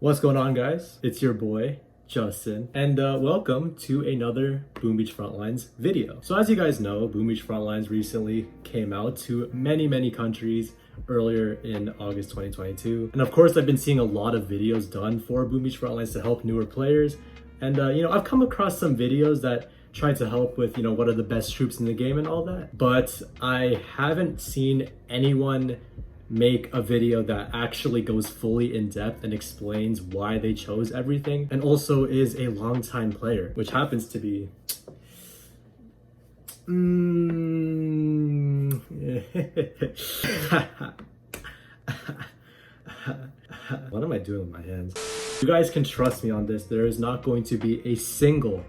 What's going on, guys? It's your boy Justin, and welcome to another Boom Beach Frontlines video. So as you guys know, Boom Beach Frontlines recently came out to many countries earlier in August 2022, and of course I've been seeing a lot of videos done for Boom Beach Frontlines to help newer players, and I've come across some videos that try to help with what are the best troops in the game and all that, but I haven't seen anyone make a video that actually goes fully in depth and explains why they chose everything, and also is a longtime player, which happens to be what am I doing with my hands? You guys can trust me on this. There is not going to be a single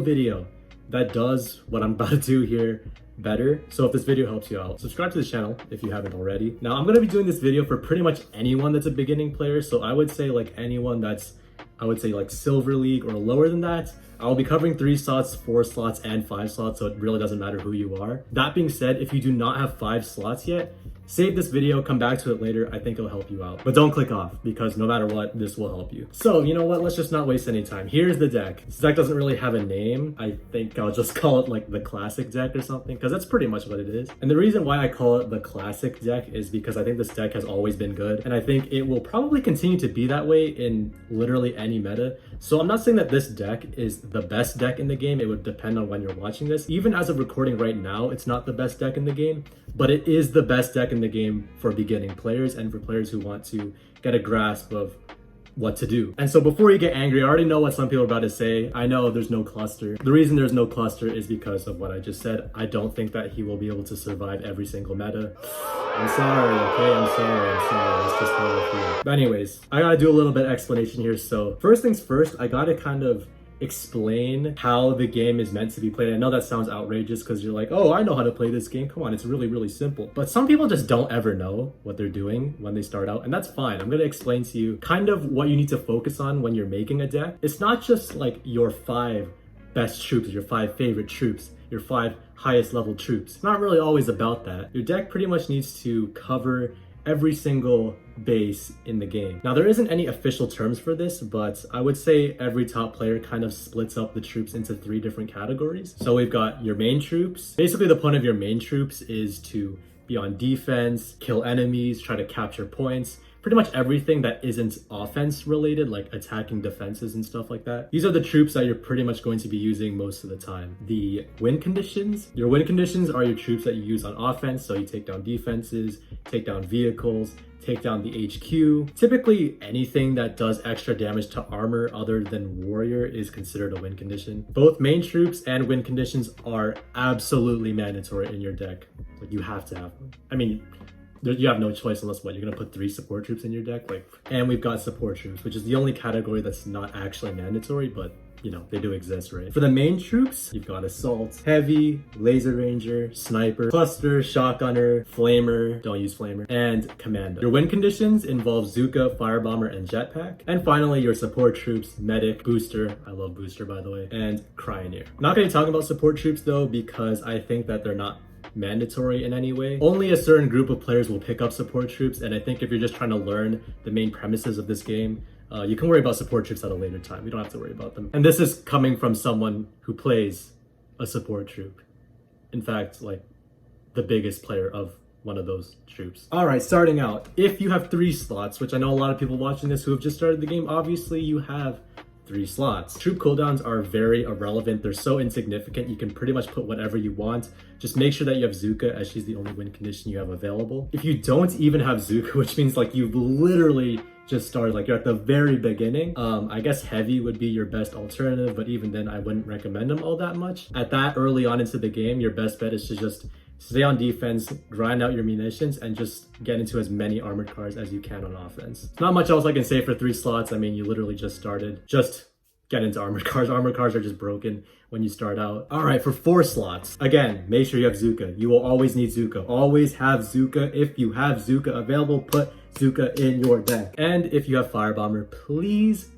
video that does what I'm about to do here better. So if this video helps you out, subscribe to the channel if you haven't already. Now I'm gonna be doing this video for pretty much anyone that's a beginning player. So I would say like anyone that's, like Silver League or lower than that. I'll be covering 3 slots, 4 slots, and 5 slots, so it really doesn't matter who you are. That being said, if you do not have 5 slots yet, save this video, come back to it later. I think it'll help you out. But don't click off, because no matter what, this will help you. So, you know what? Let's just not waste any time. Here's the deck. This deck doesn't really have a name. I think I'll just call it like the classic deck or something, because that's pretty much what it is. And the reason why I call it the classic deck is because I think this deck has always been good, and I think it will probably continue to be that way in literally any meta. So I'm not saying that this deck is the best deck in the game. It would depend on when you're watching this. Even as of recording right now, it's not the best deck in the game, but it is the best deck in the game for beginning players and for players who want to get a grasp of what to do. And so before you get angry, I already know what some people are about to say. I know there's no cluster. The reason there's no cluster is because of what I just said. I don't think that he will be able to survive every single meta. I'm sorry, okay? I'm sorry. That's just how I feel. But anyways, I gotta do a little bit of explanation here. So first things first, I gotta kind of explain how the game is meant to be played. I know that sounds outrageous because you're like, oh, I know how to play this game. Come on, it's really simple. But some people just don't ever know what they're doing when they start out, and that's fine. I'm gonna explain to you kind of what you need to focus on when you're making a deck. It's not just like your 5 best troops, your 5 favorite troops, your 5 highest level troops. It's not really always about that. Your deck pretty much needs to cover every single base in the game. Now, there isn't any official terms for this, but I would say every top player kind of splits up the troops into 3 different categories. So we've got your main troops. Basically, the point of your main troops is to be on defense, kill enemies, try to capture points, pretty much everything that isn't offense related, like attacking defenses and stuff like that. These are the troops that you're pretty much going to be using most of the time. The win conditions. Your win conditions are your troops that you use on offense, so you take down defenses, take down vehicles, take down the HQ. Typically, anything that does extra damage to armor other than warrior is considered a win condition. Both main troops and win conditions are absolutely mandatory in your deck. Like, you have to have them. I mean, you have no choice unless what, you're gonna put 3 support troops in your deck? And we've got support troops, which is the only category that's not actually mandatory, but they do exist, right? For the main troops, you've got Assault, Heavy, Laser Ranger, Sniper, Cluster, Shotgunner, Flamer, don't use Flamer, and Commando. Your win conditions involve Zooka, Firebomber, and Jetpack. And finally, your support troops, Medic, Booster, I love Booster by the way, and Cryoneer. I'm not gonna be talking about support troops though, because I think that they're not mandatory in any way. Only a certain group of players will pick up support troops, and I think if you're just trying to learn the main premises of this game, you can worry about support troops at a later time. You don't have to worry about them. And this is coming from someone who plays a support troop. In fact, like the biggest player of one of those troops. All right, starting out, if you have 3 slots, which I know a lot of people watching this who have just started the game, obviously you have 3 slots. Troop cooldowns are very irrelevant. They're so insignificant. You can pretty much put whatever you want. Just make sure that you have Zooka, as she's the only win condition you have available. If you don't even have Zooka, which means like you've literally just started, like you're at the very beginning, I guess Heavy would be your best alternative, but even then I wouldn't recommend them all that much. At that early on into the game, your best bet is to just stay on defense, grind out your munitions, and just get into as many armored cars as you can on offense. Not much else I can say for 3 slots. I mean, you literally just started. Just get into armored cars. Armored cars are just broken when you start out. All right, for 4 slots, again, make sure you have Zooka. You will always need Zooka. Always have Zooka. If you have Zooka available, put Zooka in your deck. And if you have Firebomber, please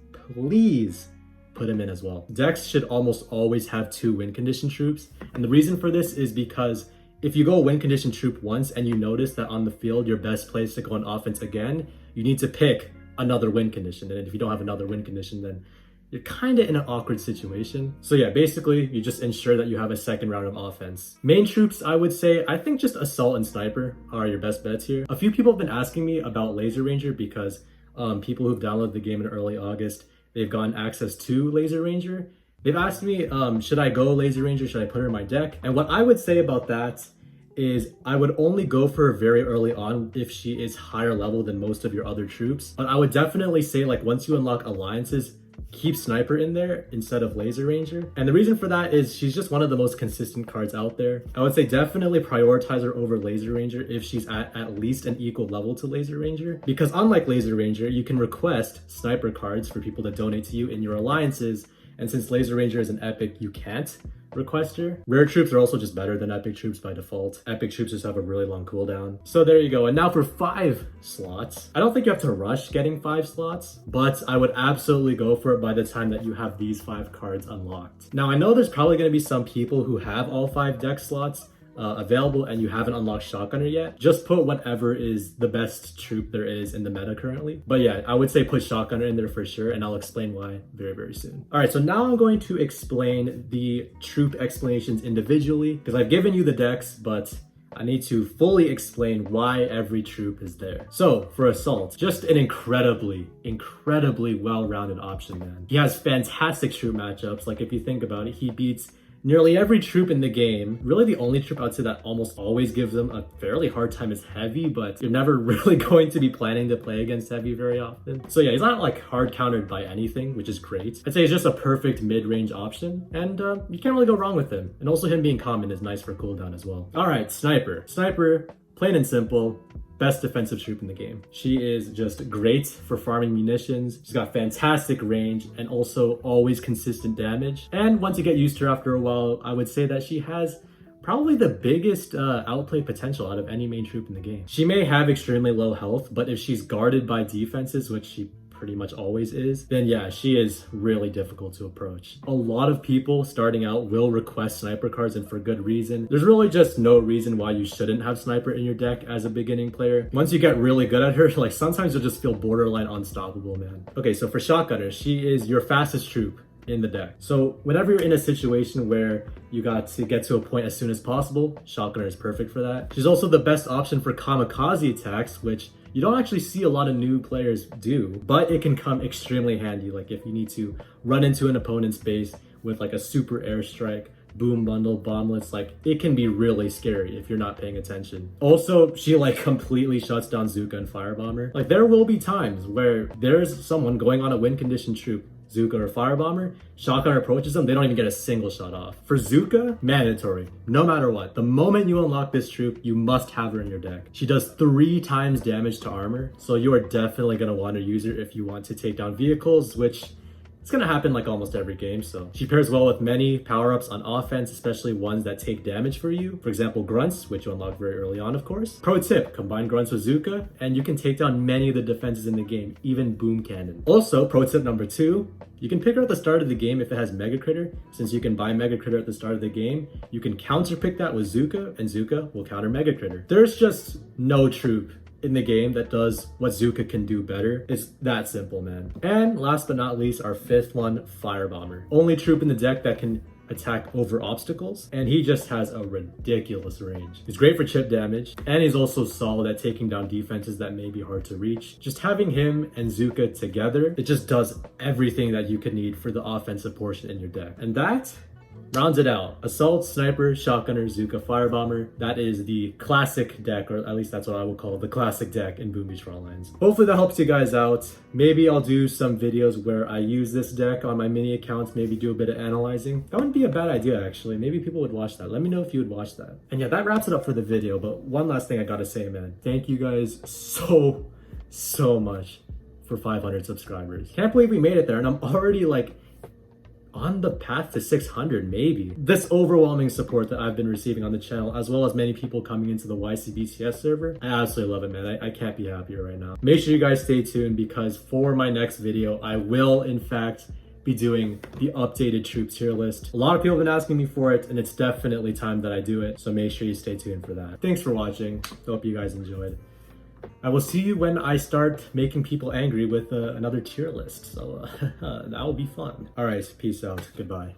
put him in as well. Decks should almost always have 2 win condition troops. And the reason for this is because if you go win condition troop once and you notice that on the field your best place to go on offense again, you need to pick another win condition. And if you don't have another win condition, then you're kind of in an awkward situation. So yeah, basically you just ensure that you have a second round of offense. Main troops, I would say, I think just Assault and Sniper are your best bets here. A few people have been asking me about Laser Ranger because people who've downloaded the game in early August, they've gotten access to Laser Ranger. They've asked me, should I go Laser Ranger? Should I put her in my deck? And what I would say about that is I would only go for her very early on if she is higher level than most of your other troops. But I would definitely say, like, once you unlock alliances, keep Sniper in there instead of Laser Ranger. And the reason for that is she's just one of the most consistent cards out there. I would say definitely prioritize her over Laser Ranger if she's at least an equal level to Laser Ranger. Because unlike Laser Ranger, you can request Sniper cards for people to donate to you in your alliances. And since Laser Ranger is an epic, you can't request her. Rare troops are also just better than epic troops by default. Epic troops just have a really long cooldown. So there you go. And now for 5 slots. I don't think you have to rush getting 5 slots, but I would absolutely go for it by the time that you have these 5 cards unlocked. Now I know there's probably going to be some people who have all 5 deck slots available and you haven't unlocked Shotgunner yet. Just put whatever is the best troop there is in the meta currently. But yeah, I would say put Shotgunner in there for sure, and I'll explain why very, very soon. All right, so now I'm going to explain the troop explanations individually because I've given you the decks, but I need to fully explain why every troop is there. So for Assault, just an incredibly well-rounded option, man. He has fantastic troop matchups. Like if you think about it, he beats nearly every troop in the game. Really the only troop I'd say that almost always gives them a fairly hard time is Heavy, but you're never really going to be planning to play against Heavy very often. So yeah, he's not like hard countered by anything, which is great. I'd say he's just a perfect mid-range option, and you can't really go wrong with him. And also him being common is nice for cooldown as well. All right, Sniper. Sniper, plain and simple, best defensive troop in the game. She is just great for farming munitions. She's got fantastic range and also always consistent damage. And once you get used to her after a while, I would say that she has probably the biggest outplay potential out of any main troop in the game. She may have extremely low health, but if she's guarded by defenses, which she pretty much always is, then yeah, she is really difficult to approach. A lot of people starting out will request Sniper cards, and for good reason. There's really just no reason why you shouldn't have Sniper in your deck as a beginning player. Once you get really good at her, like sometimes you'll just feel borderline unstoppable, man. Okay, so for Shotgunner, she is your fastest troop in the deck. So whenever you're in a situation where you got to get to a point as soon as possible, Shotgunner is perfect for that. She's also the best option for kamikaze attacks, which you don't actually see a lot of new players do, but it can come extremely handy. Like if you need to run into an opponent's base with like a super airstrike, boom bundle, bomblets, like it can be really scary if you're not paying attention. Also, she like completely shuts down Zooka and Firebomber. Like there will be times where there's someone going on a win condition troop, Zooka or Firebomber, Shotgunner approaches them, they don't even get a single shot off. For Zooka, mandatory, no matter what. The moment you unlock this troop, you must have her in your deck. She does 3 times damage to armor, so you are definitely going to want to use her if you want to take down vehicles, which it's gonna happen like almost every game. So she pairs well with many power-ups on offense, especially ones that take damage for you. For example, Grunts, which you unlock very early on, of course. Pro tip, combine Grunts with Zooka, and you can take down many of the defenses in the game, even Boom Cannon. Also, pro tip number 2, you can pick her at the start of the game if it has Mega Critter. Since you can buy Mega Critter at the start of the game, you can counter pick that with Zooka, and Zooka will counter Mega Critter. There's just no troop in the game that does what Zooka can do better. It's that simple, man. And last but not least, our 5th one, Firebomber. Only troop in the deck that can attack over obstacles, and he just has a ridiculous range. He's great for chip damage, and he's also solid at taking down defenses that may be hard to reach. Just having him and Zooka together, it just does everything that you could need for the offensive portion in your deck. And that rounds it out. Assault, Sniper, Shotgunner, Zooka, Firebomber. That is the classic deck, or at least that's what I would call the classic deck in Boom Beach Frontlines. Hopefully that helps you guys out. Maybe I'll do some videos where I use this deck on my mini accounts, maybe do a bit of analyzing. That wouldn't be a bad idea, actually. Maybe people would watch that. Let me know if you would watch that. And yeah, that wraps it up for the video, but one last thing I gotta say, man. Thank you guys so much for 500 subscribers. Can't believe we made it there, and I'm already like on the path to 600 maybe. This overwhelming support that I've been receiving on the channel, as well as many people coming into the YCBCS server, I absolutely love it, man. I can't be happier right now. Make sure you guys stay tuned because for my next video, I will in fact be doing the updated troop tier list. A lot of people have been asking me for it, and it's definitely time that I do it, so make sure you stay tuned for that. Thanks for watching. Hope you guys enjoyed. I will see you when I start making people angry with another tier list. So that will be fun. All right, peace out. Goodbye.